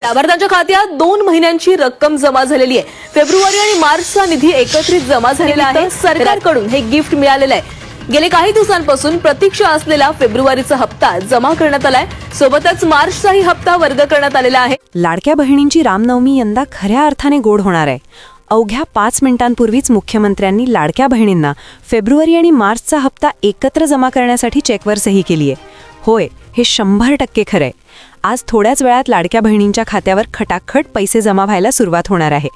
लाभार्थ्यांच्या खात्यात 2 महिन्यांची रक्कम जमा झालेली आहे. फेब्रुवारी आणि मार्चचा निधी एकत्रित जमा झालेला आहे. सरकारकडून हे गिफ्ट मिळालेलं आहे. गेले काही दिवसांपासून प्रतीक्षा असलेला फेब्रुवारीचा हप्ता जमा करण्यात आलाय. सोबतच मार्चचाही हप्ता वर्ग करण्यात आलेला आहे. लाडक्या बहिणींची रामनवमी यंदा खऱ्या अर्थाने गोड होणार आहे. अवघ्या 5 मिनिटांपूर्वीच मुख्यमंत्र्यांनी लाडक्या बहिणींना फेब्रुवारी आणि मार्चचा हप्ता एकत्र जमा करण्यासाठी चेकवर सही केली आहे. होय, हे 100% खरं आहे. आज थोड्याच वेळात लाडक्या बहिणींच्या खात्यावर खटाखट पैसे जमा व्हायला सुरुवात होणार आहे.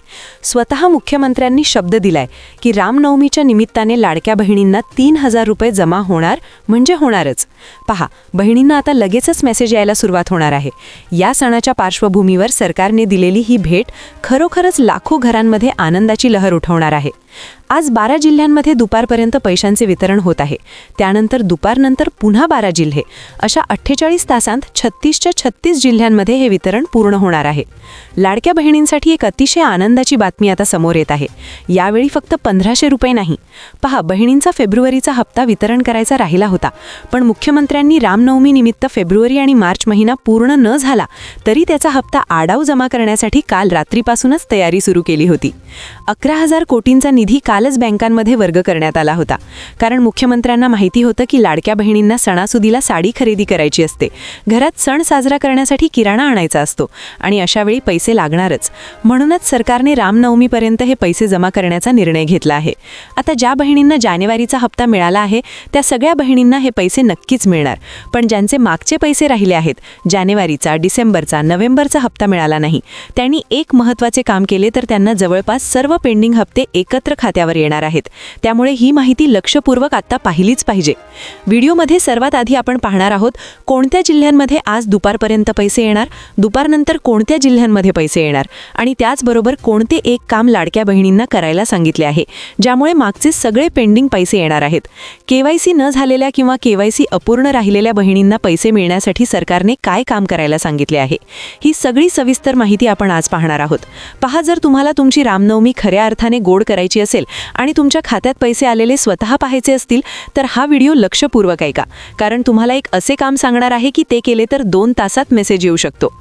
स्वतः मुख्यमंत्र्यांनी शब्द दिलाय की रामनवमीच्या निमित्ताने लाडक्या बहिणींना 3000 रुपये जमा होणार म्हणजे होणारच. पहा, बहिणींना आता लगेचच मेसेज यायला सुरुवात होणार आहे. या सणाच्या पार्श्वभूमीवर सरकारने दिलेली ही भेट खरोखरच लाखो घरांमध्ये आनंदाची लहर उठवणार आहे. आज 12 जिल्ह्यांमध्ये दुपारपर्यंत पैशांचे वितरण होत आहे. त्यानंतर दुपारनंतर पुन्हा 12 जिल्हे, अशा 48 तासांत 36च्या 36 जिल्ह्यांमध्ये हे वितरण पूर्ण होणार आहे. लाडक्या बहिणींसाठी एक अतिशय आनंदाची बातमी आता समोर येत आहे. यावेळी फक्त 1500 रुपये नाही. पहा, बहिणींचा फेब्रुवारीचा हप्ता वितरण करायचा राहिला होता, पण मुख्यमंत्र्यांनी रामनवमी निमित्त फेब्रुवारी आणि मार्च महिना पूर्ण न झाला तरी त्याचा हप्ता आडाऊ जमा करण्यासाठी काल रात्रीपासूनच तयारी सुरू केली होती. 11,000 कोटींचा निधी कालच बँकांमध्ये वर्ग करण्यात आला होता. कारण मुख्यमंत्र्यांना माहिती होतं की लाडक्या बहिणींना सणासुदीला साडी खरेदी करायची असते, घरात सण साजरा करण्यासाठी किराणा आणायचा असतो आणि अशावेळी पैसे लागणारच. म्हणूनच सरकारने रामनवमीपर्यंत हे पैसे जमा करण्याचा निर्णय घेतला आहे. आता ज्या बहिणींना जानेवारीचा हप्ता मिळाला आहे त्या सगळ्या बहिणींना हे पैसे नक्कीच मिळणार. पण ज्यांचे मागचे पैसे राहिले आहेत, जानेवारीचा, डिसेंबरचा, नोव्हेंबरचा हप्ता मिळाला नाही, त्यांनी एक महत्त्वाचे काम केले तर त्यांना जवळपास सर्व पेंडिंग हप्ते एकत्र खात्यावर येणार आहेत. त्यामुळे ही माहिती लक्षपूर्वक आता पाहिलीच पाहिजे. व्हिडिओमध्ये सर्वात आधी आपण पाहणार आहोत कोणत्या जिल्ह्यांमध्ये आज दुपारपर्यंत पैसे येणार, दुपारनंतर कोणत्या जिल्ह्यांमध्ये पैसे येणार आणि त्याचबरोबर कोणते एक काम लाडक्या बहिणींना करायला सांगितले आहे ज्यामुळे मागचे सगळे पेंडिंग पैसे येणार आहेत. केवायसी न झालेल्या किंवा केवायसी अपूर्ण राहिलेल्या बहिणींना पैसे मिळण्यासाठी सरकारने काय काम करायला सांगितले आहे, ही सगळी सविस्तर माहिती आपण आज पाहणार आहोत. पहा, जर तुम्हाला तुमची रामनवमी खऱ्या अर्थाने गोड करायची असेल आणि तुमच्या खात्यात पैसे आलेले स्वतः पाहायचे असतील तर हा व्हिडिओ लक्षपूर्वक ऐका, कारण तुम्हाला एक असे काम सांगणार आहे की ते केले तर 2 तासात मेसेज येऊ शकतो.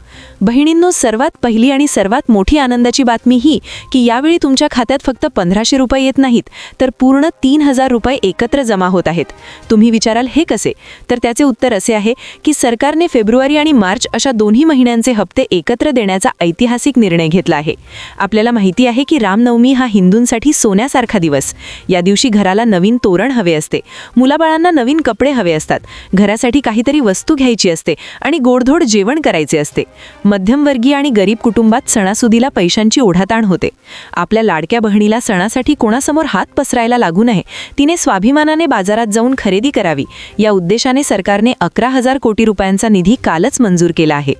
बहिणींनो, सर्वात पहिली आणि सर्वात मोठी आनंदाची बातमी ही की यावेळी तुमच्या खात्यात फक्त 1500 रुपये येत नाहीत तर पूर्ण 3000 रुपये एकत्र जमा होत आहेत. तुम्ही विचाराल हे कसे, तर त्याचे उत्तर असे आहे की सरकारने फेब्रुवारी आणि मार्च अशा दोन्ही महिन्यांचे हप्ते एकत्र देण्याचा ऐतिहासिक निर्णय घेतला आहे. आपल्याला माहिती आहे की रामनवमी हा हिंदूंसाठी सोन्यासारखा दिवस. या दिवशी घराला नवीन तोरण हवे असते, मुलाबाळांना नवीन कपडे हवे असतात, घरासाठी काहीतरी वस्तू घ्यायची असते आणि गोडधोड जेवण करायचे असते. मध्यमवर्गीय आणि गरीब कुटुंबात सणासुदीला पैशांची ओढाताण होते. आपल्या लाडक्या बहिणीला सणासाठी कोणासमोर हात पसरायला लागू नये, तिने स्वाभिमानाने बाजारात जाऊन खरेदी करावी, या उद्देशाने सरकारने 11,000 कोटी रुपयांचा निधी कालच मंजूर केला आहे.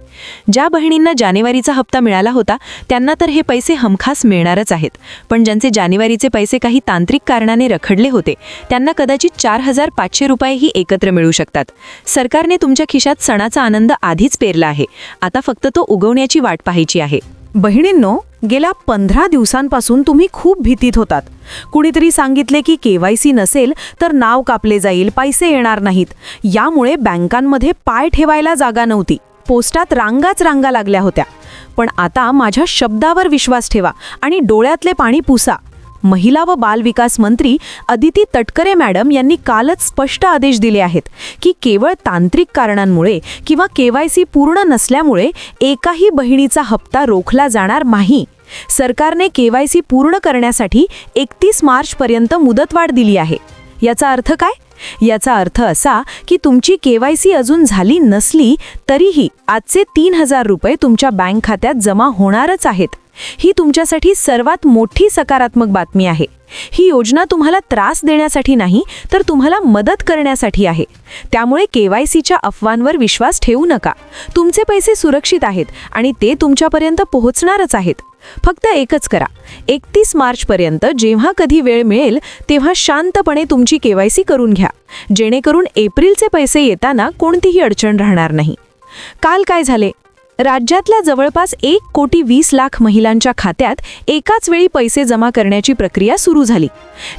ज्या बहिणींना जानेवारीचा हप्ता मिळाला होता त्यांना तर हे पैसे हमखास मिळणारच आहेत, पण ज्यांचे जानेवारीचे पैसे काही तांत्रिक कारणाने रखडले होते त्यांना कदाचित 4500 रुपयेही एकत्र मिळू शकतात. सरकारने तुमच्या खिशात सणाचा आनंद आधीच पेरला आहे, आता फक्त तो उगवण्याची वाट पाहायची आहे. बहिणींनो, गेल्या 15 दिवसांपासून तुम्ही खूप भीतीत होतात. कुणीतरी सांगितले की केवायसी नसेल तर नाव कापले जाईल, पैसे येणार नाहीत. यामुळे बँकांमध्ये पाय ठेवायला जागा नव्हती, पोस्टात रांगा लागल्या होत्या. पण आता माझ्या शब्दावर विश्वास ठेवा आणि डोळ्यातले पाणी पुसा. महिला व बालविकास मंत्री अदिती तटकरे मॅडम यांनी कालच स्पष्ट आदेश दिले आहेत की केवळ तांत्रिक कारणांमुळे किंवा केवायसी पूर्ण नसल्यामुळे एकाही बहिणीचा हप्ता रोखला जाणार नाही. सरकारने केवायसी पूर्ण करण्यासाठी 31 मार्चपर्यंत मुदतवाढ दिली आहे. याचा अर्थ काय? याचा अर्थ असा की तुमची केवायसी अजून झाली नसली तरीही आजचे 3000 रुपये तुमच्या बँक खात्यात जमा होणारच आहेत. ही तुमच्यासाठी सर्वात मोठी सकारात्मक बातमी आहे. ही योजना तुम्हाला त्रास देण्यासाठी नाही तर तुम्हाला मदत करण्यासाठी आहे. त्यामुळे केवायसीच्या अफवांवर विश्वास ठेवू नका. तुमचे पैसे सुरक्षित आहेत आणि ते तुमच्यापर्यंत पोहोचणारच आहेत. फक्त एकच करा, 31 मार्चपर्यंत जेव्हा कधी वेळ मिळेल तेव्हा शांतपणे तुमची केवायसी करून घ्या, जेणेकरून एप्रिलचे पैसे येताना कोणतीही अडचण राहणार नाही. काल काय झाले? राज्यातल्या जवळपास 1,20,00,000 महिलांच्या खात्यात एकाच वेळी पैसे जमा करण्याची प्रक्रिया सुरू झाली.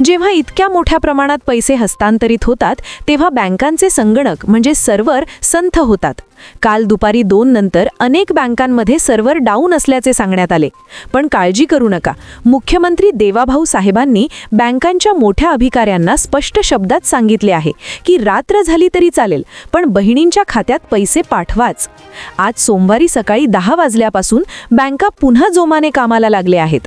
जेव्हा इतक्या मोठ्या प्रमाणात पैसे हस्तांतरित होतात तेव्हा बँकांचे संगणक म्हणजे सर्व्हर संथ होतात. काल दुपारी 2 नंतर अनेक बँकांमध्ये सर्व्हर डाऊन असल्याचे सांगण्यात आले. पण काळजी करू नका, मुख्यमंत्री देवाभाऊ साहेबांनी बँकांच्या मोठ्या अधिकाऱ्यांना स्पष्ट शब्दात सांगितले आहे की रात्र झाली तरी चालेल, पण बहिणींच्या खात्यात पैसे पाठवाच. आज सोमवारी सकाळी 10 वाजल्यापासून बँका पुन्हा जोमाने कामाला लागले आहेत.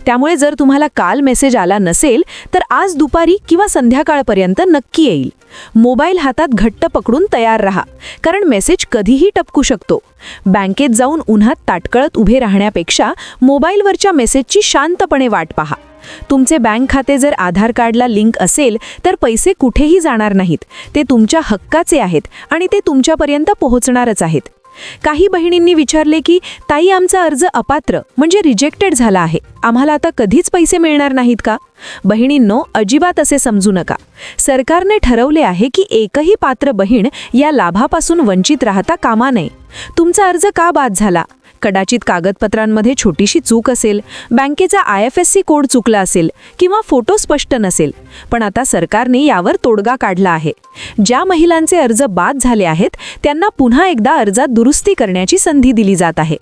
त्यामुळे जर तुम्हाला काल मेसेज आला नसेल तर आज दुपारी किंवा संध्याकाळपर्यंत नक्की येईल. मोबाईल हातात घट्ट पकडून तयार राहा, कारण मेसेज कधीही टपकू शकतो. बँकेत जाऊन उन्हात ताटकळत उभे राहण्यापेक्षा मोबाईलवरच्या मेसेजची शांतपणे वाट पहा. तुमचे बँक खाते जर आधार कार्डला लिंक असेल तर पैसे कुठेही जाणार नाहीत. ते तुमच्या हक्काचे आहेत आणि ते तुमच्यापर्यंत पोहोचणारच आहेत. काही बहिणींनी विचारले की ताई, आमचा अर्ज अपात्र म्हणजे रिजेक्टेड झाला आहे, आम्हाला आता कधीच पैसे मिळणार नाहीत का? बहिणींनो, अजिबात असे समजू नका. सरकारने ठरवले आहे की एकही पात्र बहीण या लाभापासून वंचित राहता कामा नये. तुमचा अर्ज का बाद झाला? कदाचित कागदपत्रांमध्ये छोटीशी चूक असेल, बँकेचा IFSC कोड चुकला असेल किंवा फोटो स्पष्ट नसेल. पण आता सरकारने यावर तोडगा काढला आहे. ज्या महिलांचे अर्ज बाद झाले आहेत त्यांना पुन्हा एकदा अर्जात दुरुस्ती करण्याची संधी दिली जात आहे.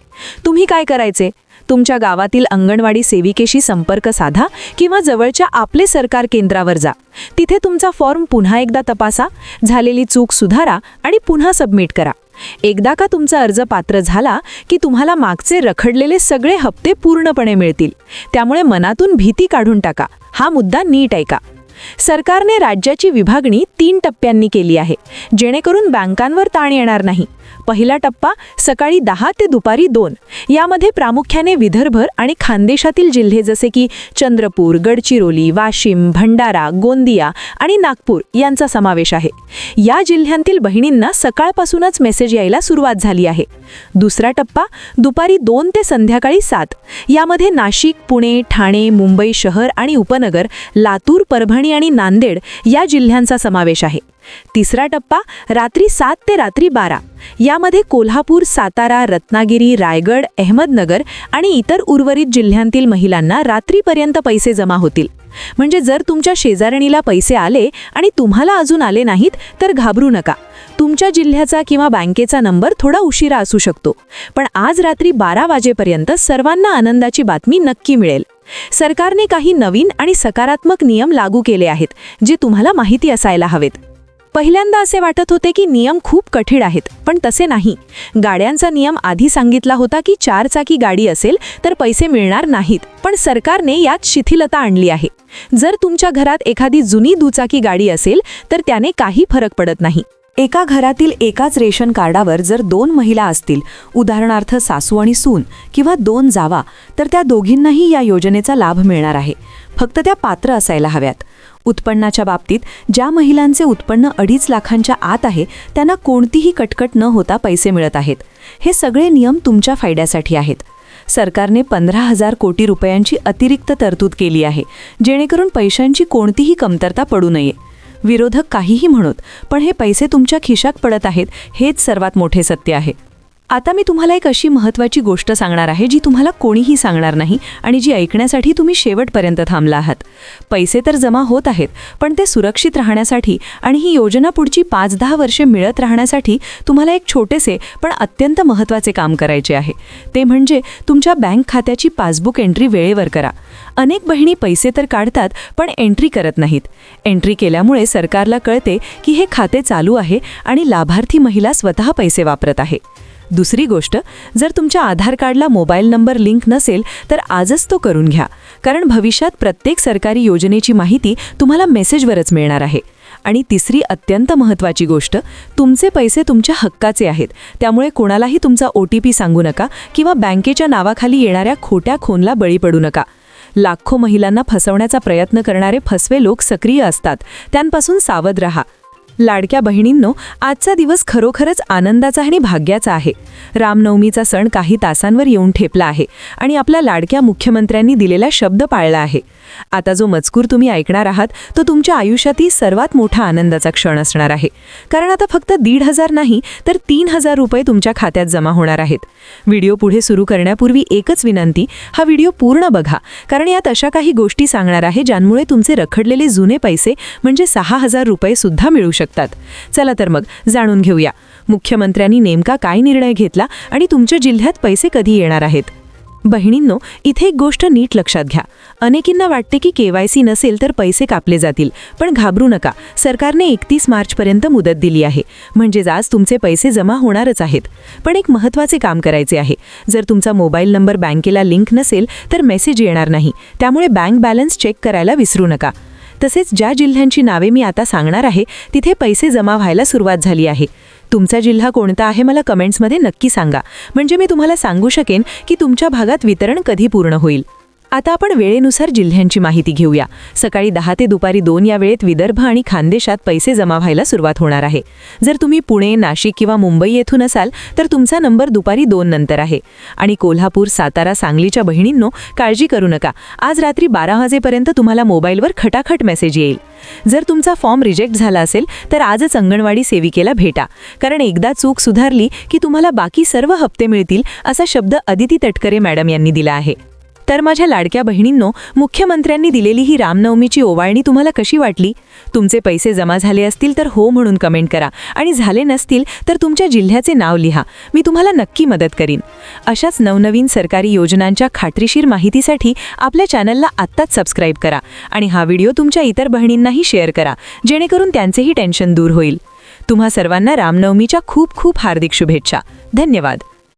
तुम्ही काय करायचे? तुमच्या गावातील अंगणवाडी सेविकेशी संपर्क साधा किंवा जवळच्या आपले सरकार केंद्रावर जा. तिथे तुमचा फॉर्म पुन्हा एकदा तपासा, झालेली चूक सुधारा आणि पुन्हा सबमिट करा. एकदा का तुमचा अर्ज पात्र झाला की तुम्हाला मागचे रखडलेले सगळे हप्ते पूर्णपणे मिळतील. त्यामुळे मनातून भीती काढून टाका. हा मुद्दा नीट ऐका. सरकारने राज्याची विभागणी 3 टप्प्यांनी केली आहे, जेणेकरून बँकांवर ताण येणार नाही. पहिला टप्पा सकाळी 10 ते दुपारी 2. यामध्ये प्रामुख्याने विदर्भ आणि खानदेशातील जिल्हे जसे की चंद्रपूर, गडचिरोली, वाशिम, भंडारा, गोंदिया आणि नागपूर यांचा समावेश आहे. या जिल्ह्यांतील बहिणींना सकाळपासूनच मेसेज यायला सुरुवात झाली आहे. दुसरा टप्पा दुपारी 2 ते संध्याकाळी 7. यामध्ये नाशिक, पुणे, ठाणे, मुंबई शहर आणि उपनगर, लातूर, परभणी आणि नांदेड या जिल्ह्यांचा समावेश आहे. तिसरा टप्पा रात्री 7 ते रात्री 12. यामध्ये कोल्हापूर, सातारा, रत्नागिरी, रायगड, अहमदनगर आणि इतर उर्वरित जिल्ह्यांतील महिलांना रात्रीपर्यंत पैसे जमा होतील. म्हणजे जर तुमच्या शेजारणीला पैसे आले आणि तुम्हाला अजून आले नाहीत तर घाबरू नका. तुमच्या जिल्ह्याचा किंवा बँकेचा नंबर थोडा उशिरा असू शकतो, पण आज रात्री 12 वाजेपर्यंत सर्वांना आनंदाची बातमी नक्की मिळेल. सरकारने काही नवीन आणि सकारात्मक नियम लागू केले आहेत जे तुम्हाला माहिती असायला हवेत. पहिल्यांदा असे वाटत होते की नियम खूप कठीण आहेत, पण तसे नाही. गाड्यांचा नियम आधी सांगितला होता की 4 चाकी गाडी असेल तर पैसे मिळणार नाहीत, पण सरकारने यात शिथिलता आणली आहे. जर तुमच्या घरात एखादी जुनी दुचाकी गाडी असेल तर त्याने काही फरक पडत नाही. एका घरातील एकाच रेशन कार्डावर जर 2 महिला असतील, उदाहरणार्थ सासू आणि सून किंवा 2 जावा, तर त्या दोघींनाही या योजनेचा लाभ मिळणार आहे. फक्त त्या पात्र असायला हव्यात. उत्पन्नाच्या बाबतीत ज्या महिलांचे उत्पन्न 2.5 लाखांच्या आत आहे त्यांना कोणतीही कटकट न होता पैसे मिळत आहेत. हे सगळे नियम तुमच्या फायद्यासाठी आहेत. सरकारने 15,000 कोटी रुपयांची अतिरिक्त तरतूद केली आहे, जेणेकरून पैशांची कोणतीही कमतरता पडू नये. विरोधक काहीही म्हणत, पण हे पैसे तुमच्या खिशात पडत आहेत हेच सर्वात मोठे सत्य आहे. आता मी तुम्हाला एक अशी महत्त्वाची गोष्ट सांगणार आहे जी तुम्हाला कोणीही सांगणार नाही आणि जी ऐकण्यासाठी तुम्ही शेवटपर्यंत थांबला आहात. पैसे तर जमा होत आहेत, पण ते सुरक्षित राहण्यासाठी आणि ही योजना पुढची 5-10 वर्षे मिळत राहण्यासाठी तुम्हाला एक छोटेसे पण अत्यंत महत्त्वाचे काम करायचे आहे. ते म्हणजे तुमच्या बँक खात्याची पासबुक एंट्री वेळेवर करा. अनेक बहिणी पैसे तर काढतात पण एंट्री करत नाहीत. एंट्री केल्यामुळे सरकारला कळते की हे खाते चालू आहे आणि लाभार्थी महिला स्वतः पैसे वापरत आहे. दुसरी गोष्ट, जर तुमच्या आधार कार्डला मोबाईल नंबर लिंक नसेल तर आजच तो करून घ्या, कारण भविष्यात प्रत्येक सरकारी योजनेची माहिती तुम्हाला मेसेजवरच मिळणार आहे. आणि तिसरी अत्यंत महत्त्वाची गोष्ट, तुमचे पैसे तुमच्या हक्काचे आहेत, त्यामुळे कोणालाही तुमचा OTP सांगू नका किंवा बँकेच्या नावाखाली येणाऱ्या खोट्या खोनला बळी पडू नका. लाखो महिलांना फसवण्याचा प्रयत्न करणारे फसवे लोक सक्रिय असतात, त्यांपासून सावध रहा. लाडक्या बहिणींनो, आजचा दिवस खरोखरच आनंदाचा आणि भाग्याचा आहे. रामनवमीचा सण काही तासांवर येऊन ठेपला आहे आणि आपल्या लाडक्या मुख्यमंत्र्यांनी दिलेला शब्द पाळला आहे. आता जो मजकूर तुम्ही ऐकणार आहात तो तुमच्या आयुष्यातील सर्वात मोठा आनंदाचा क्षण असणार आहे. कारण आता फक्त 1,500 नाही तर 3,000 रुपये तुमच्या खात्यात जमा होणार आहेत. व्हिडिओ पुढे सुरू करण्यापूर्वी एकच विनंती, हा व्हिडिओ पूर्ण बघा, कारण यात अशा काही गोष्टी सांगणार आहे ज्यामुळे तुमचे रखडलेले जुने पैसे म्हणजे 6,000 रुपये सुद्धा मिळू शकतात. चला तर मग जाणून घेऊया मुख्यमंत्र्यांनी नेमका काय निर्णय घेतला आणि तुमच्या जिल्ह्यात पैसे कधी येणार आहेत. बहिणींनो, इथे एक गोष्ट नीट लक्षात घ्या. अनेकींना वाटते की KYC नसेल तर पैसे कापले जातील, पण घाबरू नका. सरकारने 31 मार्चपर्यंत मुदत दिली आहे, म्हणजे आज तुमचे पैसे जमा होणारच आहेत. पण एक महत्त्वाचे काम करायचे आहे. जर तुमचा मोबाईल नंबर बँकेला लिंक नसेल तर मेसेज येणार नाही, त्यामुळे बँक बॅलन्स चेक करायला विसरू नका. तसेच ज्या जिल्ह्यांची नावे मी आता सांगणार आहे तिथे पैसे जमा व्हायला सुरुवात झाली आहे. तुमचा जिल्हा कोणता आहे मला कमेंट्समध्ये नक्की सांगा, म्हणजे मी तुम्हाला सांगू शकेन की तुमच्या भागात वितरण कधी पूर्ण होईल. आता आपण वेळेनुसार जिल्ह्यांची माहिती घेऊया. सकाळी 10 ते दुपारी 2 या वेळेत विदर्भ आणि खानदेशात पैसे जमा व्हायला सुरुवात होणार आहे. जर तुम्ही पुणे, नाशिक किंवा मुंबई येथून असाल तर तुमचा नंबर दुपारी 2 नंतर आहे. आणि कोल्हापूर, सातारा, सांगलीच्या बहिणींनो, काळजी करू नका. आज रात्री 12 वाजेपर्यंत तुम्हाला मोबाईलवर खटाखट मेसेज येईल. जर तुमचा फॉर्म रिजेक्ट झाला असेल तर आजच अंगणवाडी सेविकेला भेटा, कारण एकदा चूक सुधारली की तुम्हाला बाकी सर्व हप्ते मिळतील, असा शब्द अदिती तटकरे मॅडम यांनी दिला आहे. तर माझ्या लाडक्या बहिणींनो, मुख्यमंत्र्यांनी दिलेली ही रामनवमीची ओवाळणी तुम्हाला कशी वाटली? तुमचे पैसे जमा झाले असतील तर हो म्हणून कमेंट करा, आणि झाले नसतील तर तुमच्या जिल्ह्याचे नाव लिहा. मी तुम्हाला नक्की मदत करीन. अशाच नवनवीन सरकारी योजनांच्या खात्रीशीर माहितीसाठी आपल्या चॅनलला आत्ताच सबस्क्राईब करा आणि हा व्हिडिओ तुमच्या इतर बहिणींनाही शेअर करा, जेणेकरून त्यांचेही टेन्शन दूर होईल. तुम्हा सर्वांना रामनवमीच्या खूप खूप हार्दिक शुभेच्छा. धन्यवाद.